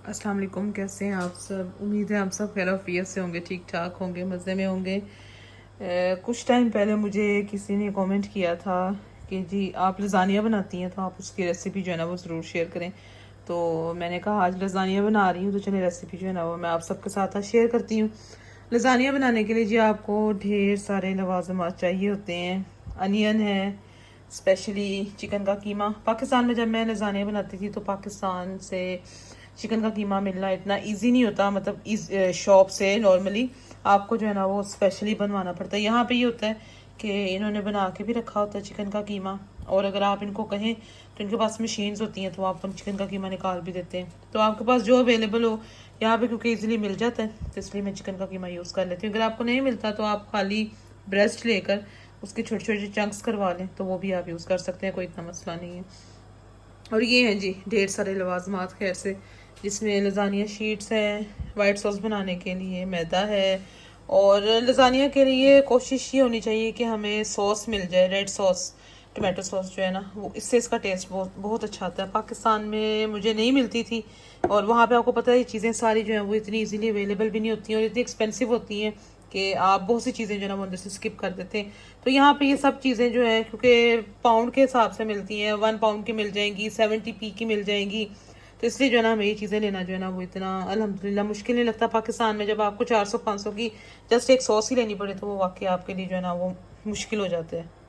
अस्सलाम वालेकुम। कैसे हैं आप सब? उम्मीद है आप सब खैरियत से होंगे, ठीक ठाक होंगे, मज़े में होंगे। कुछ टाइम पहले मुझे किसी ने कमेंट किया था कि जी आप लज़ानिया बनाती हैं तो आप उसकी रेसिपी जो है ना वो ज़रूर शेयर करें। तो मैंने कहा आज लज़ानिया बना रही हूँ तो चलिए रेसिपी जो है ना वो मैं आप सबके साथ आज शेयर करती हूँ। लज़ानिया बनाने के लिए जी आपको ढेर सारे लवाज़िमात चाहिए होते हैं। अनियन है, स्पेशली चिकन का कीमा। पाकिस्तान में जब मैं लज़ानिया बनाती थी तो पाकिस्तान से चिकन का कीमा मिलना इतना इजी नहीं होता, मतलब शॉप से नॉर्मली आपको जो है ना वो स्पेशली बनवाना पड़ता है। यहाँ पे ये होता है कि इन्होंने बना के भी रखा होता है चिकन का कीमा, और अगर आप इनको कहें तो इनके पास मशीन्स होती हैं तो आपको चिकन का कीमा निकाल भी देते हैं। तो आपके पास जो अवेलेबल हो यहाँ पे, क्योंकि इजीली मिल जाता है तो इसलिए मैं चिकन का कीमा यूज़ कर लेती हूँ। अगर आपको नहीं मिलता तो आप खाली ब्रेस्ट लेकर उसके छोटे छोटे चंक्स करवा लें तो वो भी आप यूज़ कर सकते हैं, कोई इतना मसला नहीं है। और ये हैं जी ढेर सारे लवाजमात खैर से, जिसमें लजानिया शीट्स हैं वाइट सॉस बनाने के लिए, मैदा है, और लजानिया के लिए कोशिश ये होनी चाहिए कि हमें सॉस मिल जाए, रेड सॉस, टमाटो सॉस जो है ना वो, इससे इसका टेस्ट बहुत बहुत अच्छा आता है। पाकिस्तान में मुझे नहीं मिलती थी, और वहाँ पे आपको पता है ये चीज़ें सारी जो हैं वो इतनी इजीली अवेलेबल भी नहीं होती हैं और इतनी एक्सपेंसिव होती हैं कि आप बहुत सी चीज़ें जो है ना वो अंदर से स्किप कर देते हैं। तो यहाँ पे ये सब चीज़ें जो है क्योंकि पाउंड के हिसाब से मिलती हैं, 1 पाउंड की मिल जाएंगी, 70p की मिल जाएंगी, तो इसलिए जो है ना हमें ये चीज़ें लेना जो है ना वो इतना अल्हम्दुलिल्लाह मुश्किल नहीं लगता। पाकिस्तान में जब आपको 400-500 की जस्ट एक सॉस ही लेनी पड़े तो वो वाकई आपके लिए जो है ना वो मुश्किल हो जाता है।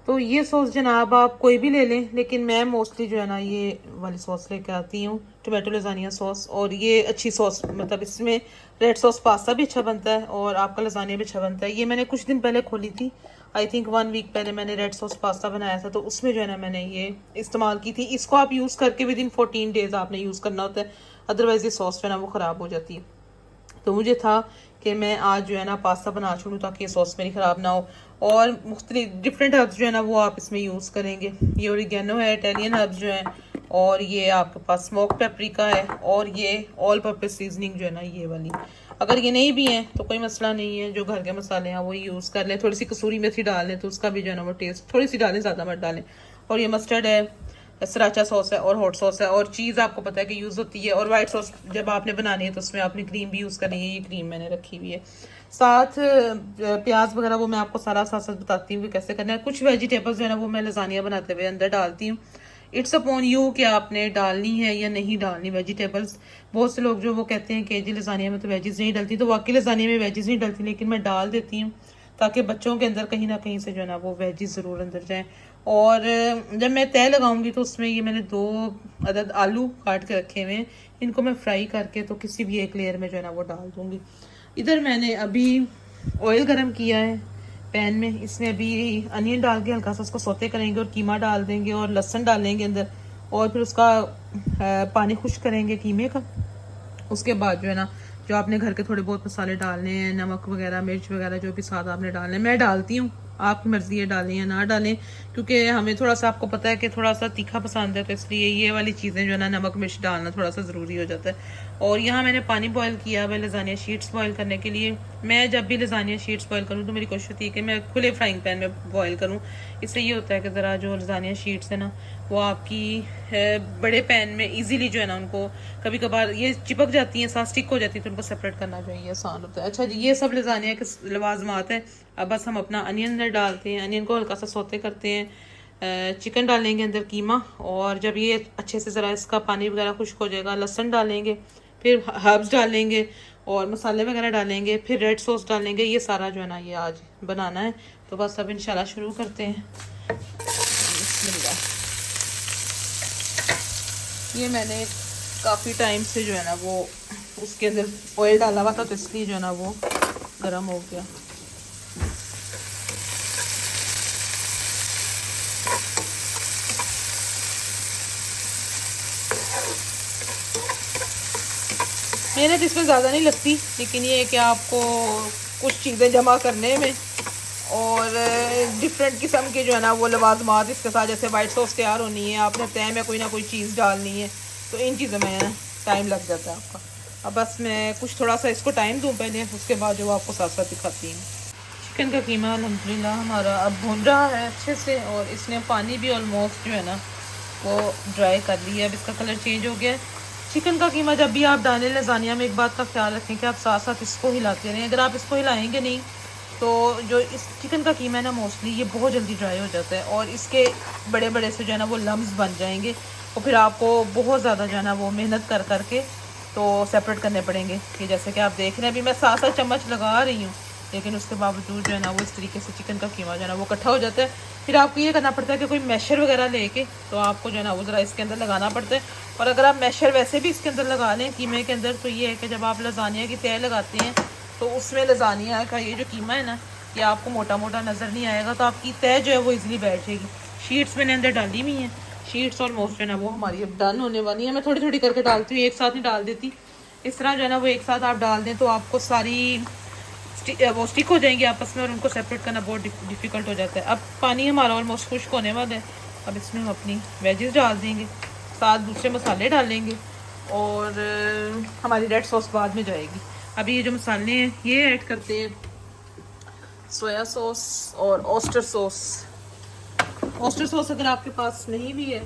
तो ये सॉस जनाब आप कोई भी ले लें, लेकिन मैं मोस्टली जो है ना ये वाली सॉस लेकर आती हूँ, टोमेटो लजानिया सॉस। और ये अच्छी सॉस, मतलब इसमें रेड सॉस पास्ता भी अच्छा बनता है और आपका लजानिया भी अच्छा बनता है। ये मैंने कुछ दिन पहले खोली थी, आई थिंक 1 वीक पहले मैंने रेड सॉस पास्ता बनाया था, तो उसमें जो है ना मैंने ये इस्तेमाल की थी। इसको आप यूज़ करके विद इन 14 डेज आपने यूज़ करना होता है, अदरवाइज़ ये सॉस जो है ना वो ख़राब हो जाती है। तो मुझे था कि मैं आज जो है ना पास्ता बना छोड़ूँ ताकि ये सॉस मेरी ख़राब ना हो। और मुख्तलिफ डिफरेंट हर्ब्स जो है ना वो आप इसमें यूज़ करेंगे। ये ओरिगेनो है, इटालियन हर्ब्स जो हैं, और ये आपके पास स्मोक पेपरिका है, और ये ऑल पर्पस सीजनिंग जो है ना ये वाली। अगर ये नहीं भी है तो कोई मसला नहीं है, जो घर के मसाले हैं वो यूज़ कर लें। थोड़ी सी कसूरी मेथी डाल लें तो उसका भी जो है ना वो टेस्ट, थोड़ी सी डालें, ज़्यादा मत डालें। और ये मस्टर्ड है, सराचा सॉस है, और हॉट सॉस है, और चीज़ आपको पता है कि यूज़ होती है। और वाइट सॉस जब आपने बनानी है तो उसमें आपने क्रीम भी यूज़ करनी है, ये क्रीम मैंने रखी हुई है। साथ प्याज वगैरह वो मैं आपको सारा साथ साथ बताती हूँ कि कैसे करना है। कुछ वेजिटेबल्स जो है ना वो मैं लजानिया बनाते हुए अंदर डालती हूँ। इट्स अपॉन यू कि आपने डालनी है या नहीं डालनी वेजिटेबल्स। बहुत से लोग जो वो कहते हैं कि जी लजानिया में तो वेजिज नहीं डलती, तो वाकई लजानिया में वेजिज नहीं डलती, लेकिन मैं डाल देती हूँ ताकि बच्चों के अंदर कहीं ना कहीं से जो है ना वो वेजिज ज़रूर अंदर जाएँ। और जब मैं तय लगाऊंगी तो उसमें ये मैंने 2 अदद आलू काट के रखे हुए हैं, इनको मैं फ्राई करके तो किसी भी एक लेयर में जो है ना वो डाल दूंगी। इधर मैंने अभी ऑयल गरम किया है पैन में, इसमें अभी अनियन डाल के हल्का सा उसको सौते करेंगे, और कीमा डाल देंगे और लहसुन डालेंगे अंदर, और फिर उसका पानी खुश्क करेंगे कीमे का। उसके बाद जो है ना जो आपने घर के थोड़े बहुत मसाले डालने हैं, नमक वगैरह, मिर्च वगैरह जो भी साथ आपने डालने हैं, मैं डालती हूँ, आपकी मर्जी है डालें या ना डालें, क्योंकि हमें थोड़ा सा, आपको पता है कि थोड़ा सा तीखा पसंद है, तो इसलिए ये वाली चीज़ें जो है ना नमक मिर्च डालना थोड़ा सा ज़रूरी हो जाता है। और यहाँ मैंने पानी बॉयल किया हुआ लजानिया शीट्स बॉयल करने के लिए। मैं जब भी लजानिया शीट्स बॉयल करूँ तो मेरी कोशिश होती है कि मैं खुले फ्राइंग पैन में बॉयल करूँ। इससे ये होता है कि ज़रा जो लजानिया शीट्स है ना वो आपकी बड़े पैन में इजीली जो है ना उनको, कभी कभार ये चिपक जाती हैं, साथ स्टिक हो जाती है, तो उनको सेपरेट करना जो है ये आसान होता है। अच्छा जी, ये सब लजानिया के लवाजमात है। अब बस हम अपना अनियन अंदर डालते हैं, अनियन को हल्का सा सौते करते हैं, चिकन डालेंगे अंदर कीमा, और जब ये अच्छे से ज़रा इसका पानी वगैरह खुश्क हो जाएगा, लहसुन डालेंगे, फिर हर्ब्स डालेंगे और मसाले वगैरह डालेंगे, फिर रेड सॉस डालेंगे। ये सारा जो है ना ये आज बनाना है। तो बस अब इंशाल्लाह शुरू करते हैं। बिस्मिल्लाह। ये मैंने काफ़ी टाइम से जो है ना वो उसके अंदर ऑयल डाला हुआ था, तो इसलिए जो है ना वो गर्म हो गया। मेहनत इसमें ज़्यादा नहीं लगती, लेकिन ये है कि आपको कुछ चीज़ें जमा करने में, और डिफरेंट किस्म के जो है ना वो लवाजमात इसके साथ, जैसे वाइट सॉस तैयार होनी है, आपने तय में कोई ना कोई चीज़ डालनी है, तो इन चीज़ों में टाइम लग जाता है आपका। अब बस मैं कुछ थोड़ा सा इसको टाइम दूँ पहले, उसके बाद जो आपको साथ साथ दिखाती हूँ। चिकन का कीमा अल्हम्दुलिल्लाह हमारा अब भुन रहा है अच्छे से, और इसने पानी भी ऑलमोस्ट जो है ना वो ड्राई कर लिया है। अब इसका कलर चेंज हो गया है, चिकन का कीमा जब भी आप डालें लजानिया में, एक बात का ख्याल रखें कि आप साथ साथ इसको हिलाते रहें। अगर आप इसको हिलाएंगे नहीं तो जो इस चिकन का कीमा है ना, मोस्टली ये बहुत जल्दी ड्राई हो जाता है और इसके बड़े बड़े से जो है ना वो लम्स बन जाएंगे और फिर आपको बहुत ज़्यादा जो है ना वो मेहनत कर करके तो सेपरेट करने पड़ेंगे। कि जैसे कि आप देख रहे हैं अभी मैं 7-7 चम्मच लगा रही हूँ, लेकिन उसके बावजूद जो है ना वो इस तरीके से चिकन का कीमा जो है ना वो इकट्ठा हो जाता है। फिर आपको ये करना पड़ता है कि कोई मैशर वगैरह लेके तो आपको जो है ना वो ज़रा इसके अंदर लगाना पड़ता है। और अगर आप मैशर वैसे भी इसके अंदर लगा लें कीमे के अंदर, तो ये है कि जब आप लजानिया की तय लगाते हैं तो उसमें लजानिया का ये जो कीमा है ना ये आपको मोटा मोटा नज़र नहीं आएगा, तो आपकी तय जो है वो इजीली बैठ जाएगी। शीट्स मैंने अंदर डाली हुई हैं, शीट्स ऑलमोस्ट जो है ना वो हमारी अब डन होने वाली है। मैं थोड़ी थोड़ी करके डालती हूँ, एक साथ नहीं डाल देती। इस तरह जो है ना वो एक साथ आप डाल दें तो आपको सारी वो स्टिक हो जाएंगी आपस में और उनको सेपरेट करना बहुत डिफ़िकल्ट हो जाता है। अब पानी हमारा ऑलमोस्ट खुश्क होने वाला है। अब इसमें हम अपनी वेजेस डाल देंगे, साथ दूसरे मसाले डालेंगे और हमारी रेड सॉस बाद में जाएगी। अभी ये जो मसाले हैं ये ऐड करते हैं, सोया सॉस और ऑस्टर सॉस। ऑस्टर सॉस अगर आपके पास नहीं भी है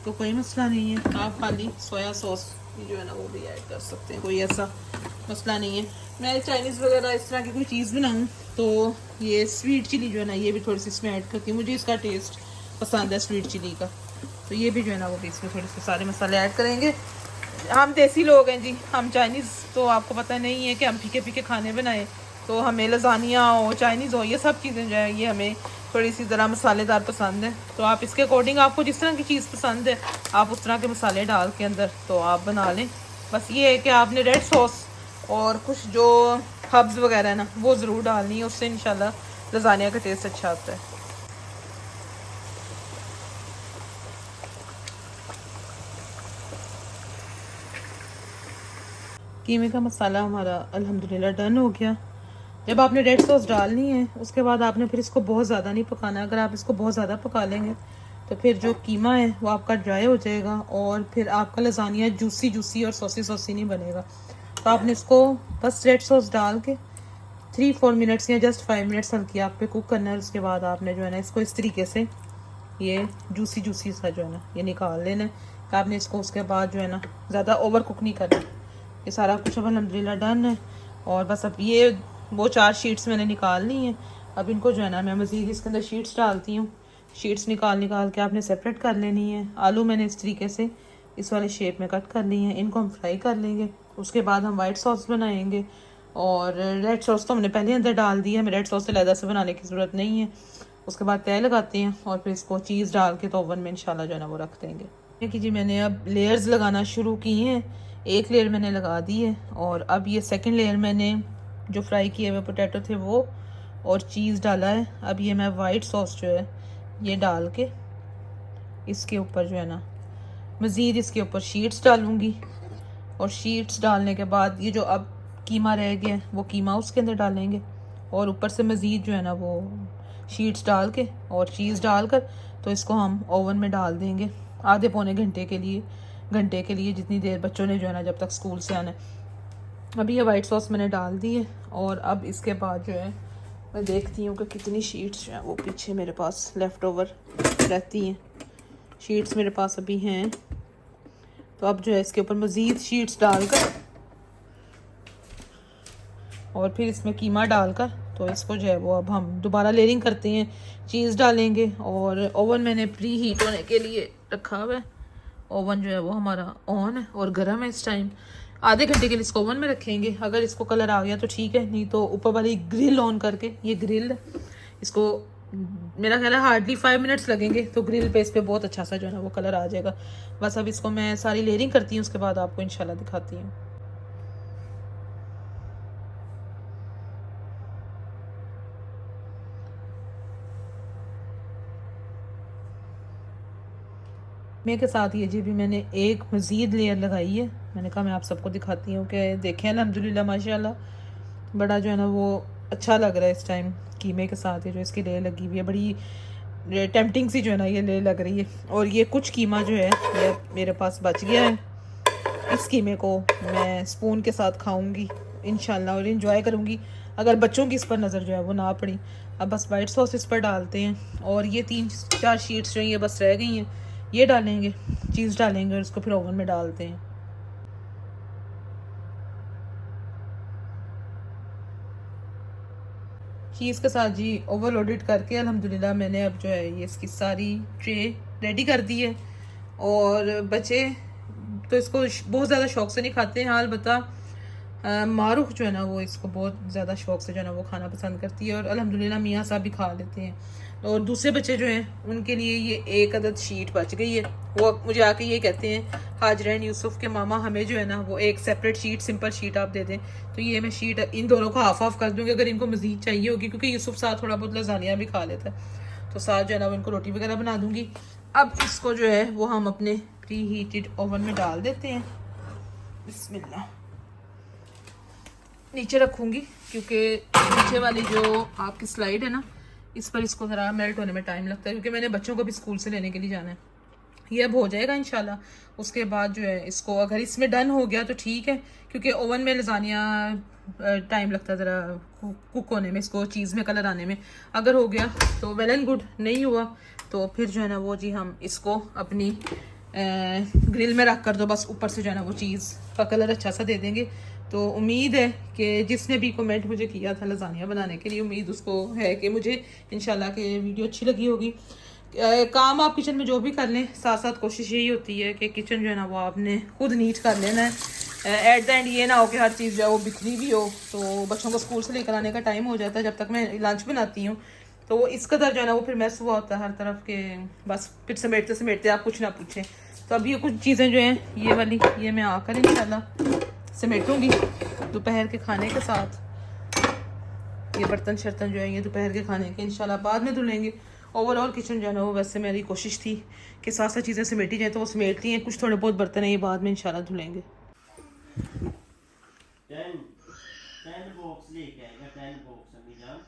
तो कोई मसला नहीं है, आप खाली सोया सॉस जो है ना वो भी ऐड कर सकते हैं, कोई ऐसा मसला नहीं है। मैं चाइनीज़ वगैरह इस तरह की कोई चीज़ बनाऊँ तो ये स्वीट चिली जो है ना ये भी थोड़ी सी इसमें ऐड करती हूँ, मुझे इसका टेस्ट पसंद है स्वीट चिली का, तो ये भी जो है ना वो भी इसमें थोड़े से सारे मसाले ऐड करेंगे। हम देसी लोग हैं जी, हम चाइनीज़ तो आपको पता नहीं है कि हम फीके फीके खाने बनाएं, तो हमें लजानिया हो चाइनीज़ हो ये सब चीज़ें जो है ये हमें थोड़ी सी ज़रा मसालेदार पसंद है। तो आप इसके अकॉर्डिंग आपको जिस तरह की चीज़ पसंद है आप उस तरह के मसाले डाल के अंदर तो आप बना लें। बस ये है कि आपने रेड सॉस और कुछ जो हब्स वगैरह है ना वो ज़रूर डालनी है, उससे इंशाल्लाह लजानिया का टेस्ट अच्छा आता है। कीमे का मसाला हमारा अल्हम्दुलिल्लाह डन हो गया। जब आपने रेड सॉस डालनी है उसके बाद आपने फिर इसको बहुत ज़्यादा नहीं पकाना। अगर आप इसको बहुत ज़्यादा पका लेंगे तो फिर जो कीमा है वो आपका ड्राई हो जाएगा और फिर आपका लजानिया जूसी जूसी और सॉसी सॉसी नहीं बनेगा। तो आपने इसको बस रेड सॉस डाल के 3-4 मिनट्स या जस्ट 5 मिनट्स हल्की आग पे कुक करना है। उसके बाद आपने जो है ना इसको इस तरीके से ये जूसी जूसी सा जो है ना ये निकाल लेना है। आपने इसको उसके बाद जो है ना ज़्यादा ओवर कुक नहीं करना। ये सारा कुछ अब अल्हम्दुलिल्लाह डन है और बस अब ये वो 4 शीट्स मैंने निकाल ली हैं। अब इनको जो है ना मैं मज़ीद इसके अंदर शीट्स डालती हूँ। शीट्स निकाल के आपने सेपरेट कर लेनी है। आलू मैंने इस तरीके से इस वाले शेप में कट कर ली है, इनको हम फ्राई कर लेंगे। उसके बाद हम वाइट सॉस बनाएंगे और रेड सॉस तो हमने पहले अंदर डाल दी है, हमें रेड सॉस से अलग से बनाने की ज़रूरत नहीं है। उसके बाद तय लगाते हैं और फिर इसको चीज़ डाल के तो ओवन में इंशाल्लाह जो है ना वो रख देंगे। कि जी मैंने अब लेयर्स लगाना शुरू की हैं, एक लेयर मैंने लगा दी है और अब ये सेकंड लेयर मैंने जो फ्राई किए हुए पोटैटो थे वो और चीज़ डाला है। अब ये मैं वाइट सॉस जो है ये डाल के इसके ऊपर जो है ना मज़ीद इसके ऊपर शीट्स डालूँगी और शीट्स डालने के बाद ये जो अब कीमा रह गया वो कीमा उसके अंदर डालेंगे और ऊपर से मज़ीद जो है ना वो शीट्स डाल के और चीज़ डालकर तो इसको हम ओवन में डाल देंगे आधे पौने घंटे के लिए, जितनी देर बच्चों ने जो है ना जब तक स्कूल से आना है। अभी ये वाइट सॉस मैंने डाल दी है और अब इसके बाद जो है मैं देखती हूँ कि कितनी शीट्स जो हैं वो पीछे मेरे पास लेफ़्ट ओवर रहती हैं। शीट्स मेरे पास अभी हैं तो अब जो है इसके ऊपर मज़ीद शीट्स डालकर और फिर इसमें कीमा डालकर तो इसको जो है वो अब हम दोबारा लेयरिंग करते हैं, चीज़ डालेंगे और ओवन मैंने प्री हीट होने के लिए रखा हुआ है। ओवन जो है वो हमारा ऑन है और गर्म है इस टाइम। आधे घंटे के लिए इसको ओवन में रखेंगे। अगर इसको कलर आ गया तो ठीक है, नहीं तो ऊपर वाली ग्रिल ऑन करके, ये ग्रिल इसको मेरा ख्याल है हार्डली 5 मिनट्स लगेंगे तो ग्रिल पे इस पर बहुत अच्छा सा जो है ना वो कलर आ जाएगा। बस अब इसको मैं सारी लेयरिंग करती हूँ, उसके बाद आपको इंशाल्लाह दिखाती हूँ। कीमे के साथ ये जी भी मैंने एक मज़ीद लेयर लगाई है। मैंने कहा मैं आप सबको दिखाती हूँ कि देखें अल्हम्दुलिल्लाह माशाल्लाह बड़ा जो है ना वो अच्छा लग रहा है इस टाइम। कीमे के साथ ये जो इसकी लेयर लगी हुई है बड़ी टेम्पटिंग सी जो है ना ये लेयर लग रही है। और ये कुछ कीमा जो है ये मेरे पास बच गया है, इस कीमे को मैं स्पून के साथ खाऊँगी इंशाल्लाह और इन्जॉय करूँगी अगर बच्चों की इस पर नज़र जो है वो ना पड़ी। अब बस वाइट सॉस इस पर डालते हैं और ये 3-4 शीट्स जो हैं ये बस रह गई हैं, ये डालेंगे, चीज़ डालेंगे और इसको फिर ओवन में डालते हैं। चीज़ के साथ जी ओवरलोडेड करके अल्हम्दुलिल्लाह मैंने अब जो है ये इसकी सारी ट्रे रेडी कर दी है। और बच्चे तो इसको बहुत ज़्यादा शौक से नहीं खाते हैं, हाल बता मारूख जो है ना वो इसको बहुत ज़्यादा शौक से जो है ना वो खाना पसंद करती है, और अल्हम्दुलिल्लाह मियाँ साहब भी खा लेते हैं। और दूसरे बच्चे जो हैं उनके लिए ये एक अदद शीट बच गई है। वो मुझे आके ये कहते हैं हाजरैन यूसुफ के मामा हमें जो है ना वो एक सेपरेट शीट, सिंपल शीट आप दे दें। तो ये मैं शीट इन दोनों को हाफ हाफ कर दूँगी अगर इनको मज़ीद चाहिए होगी, क्योंकि यूसुफ साथ थोड़ा बहुत लजानिया भी खा लेता है, तो साथ जो है ना वो इनको रोटी वगैरह बना दूँगी। अब इसको जो है वो हम अपने प्री हीटेड ओवन में डाल देते हैं। बिस्मिल्लाह। नीचे रखूँगी क्योंकि नीचे वाली जो आपकी स्लाइड है ना इस पर इसको ज़रा मेल्ट होने में टाइम लगता है, क्योंकि मैंने बच्चों को भी स्कूल से लेने के लिए जाना है। ये अब हो जाएगा इंशाल्लाह। उसके बाद जो है इसको अगर इसमें डन हो गया तो ठीक है, क्योंकि ओवन में लजानिया टाइम लगता है ज़रा कुक होने में, इसको चीज़ में कलर आने में। अगर हो गया तो वेल एंड गुड, नहीं हुआ तो फिर जो है ना वो जी हम इसको अपनी ग्रिल में रख कर दो, बस ऊपर से जो है ना वो चीज़ का कलर अच्छा सा दे देंगे। तो उम्मीद है कि जिसने भी कमेंट मुझे किया था लजानिया बनाने के लिए, उम्मीद उसको है कि मुझे इंशाल्लाह कि वीडियो अच्छी लगी होगी। काम आप किचन में जो भी कर लें, साथ साथ कोशिश यही होती है कि किचन जो है ना वो आपने खुद नीट कर लेना है। एट द एंड ये ना हो कि हर चीज़ जो है वो बिखरी भी हो, तो बच्चों को स्कूल से लेकर आने का टाइम हो जाता है जब तक मैं लंच बनाती हूँ, तो वो इस कदर जो है ना वो फिर मैस हुआ होता है हर तरफ के, बस फिर समेटते समेटते आप कुछ ना पूछें। तो अब ये कुछ चीज़ें जो हैं ये वाली ये मैं आकर इंशाल्लाह समेटूँगी दोपहर के खाने के साथ। ये बर्तन शर्तन जो है ये दोपहर के खाने के इंशाल्लाह बाद में धुलेंगे। ओवरऑल किचन जो है ना वो वैसे मेरी कोशिश थी कि साथ साथ चीज़ें समेटी जाए, तो वो समेटती हैं। कुछ थोड़े बहुत बर्तन हैं ये बाद में इंशाल्लाह धुलेंगे। 10 बॉक्स लेके आएगा, 10 बॉक्स अभी जान।